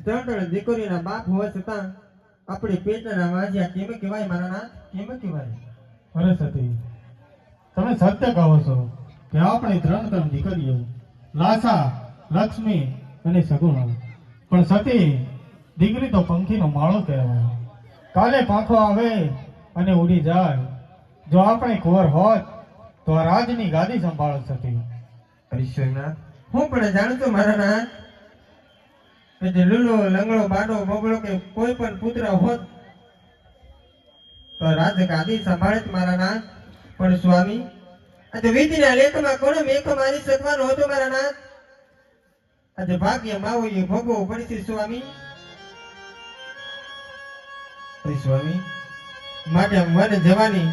ત્રણ દીકરીના બાપ હોવા છતાં આપણે પેટના વાંજ્યા કેમ કહેવાય મારા નાથ? કેમ કહેવાય? અરે સતી, તમે સત્ય કહો છો કે આપણે ત્રણ દીકરીઓ, લાસા, લક્ષ્મી અને સગુણા. પણ સતી, દીકરી તો પંખીનો માળો કહેવાય. કાલે પાંખો આવે અને ઉડી જાય. જો આપણે કુંવર હોત તો આ રાજની ગાદી સંભાળત સતી. ઈશ્વરનાથ, હું પણ જાણું છું મારા નાથ કે જે લૂલો, લંગડો, બાડો, બબડો કે કોઈ પણ પુત્ર હોત તો રાજ ગાદી સંભાળત મારા નાથ. પણ સ્વામી, આજે વિધિના લેખમાં કોણ મેઘ મારી શકવાનો હતો મારા નાથ? આજે ભાગ્ય માવો એ ભોગવવો પડશે સ્વામી. સ્વામી, માટે વન જવાની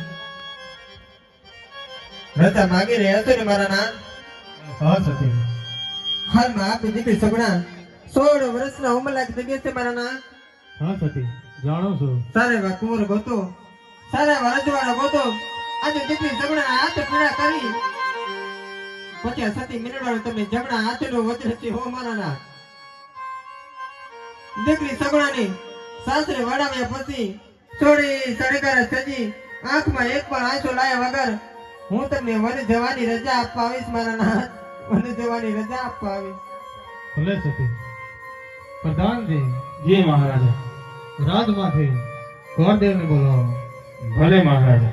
રજા માગી રહ્યા છો ને મારા નાથ? હા સતી. હાલમાં આપી દીકરી સગુણા 16 વર્ષના ઉંમરલાયક થઈ ગયા છે મારા નાથ. હા સતી, જાણો છો. સારા એવા કુંવર ગોતો, સારા એવા રજવાડા ગોતો. આજે દીકરી સગુણા હાથ પીડા કરી પછી સતી મિનડવાનો તમે જમણા હાથનો વજ્ર છે હો મારા નાથ. દીકરી સગુણાની સાસરે વડાવ્યા પછી છોડી સડકારા સજી આંખમાં એક પણ આંસુ લાયા વગર હું તમને વન જવાની રજા આપવા આવીશ મારા નાથ. વન જવાની રજા આપવા આવીશ. ભલે સતી. પ્રધાનજી, જી મહારાજા. રાજમાંથી કૌરદેવને બોલાવો. ભલે મહારાજા.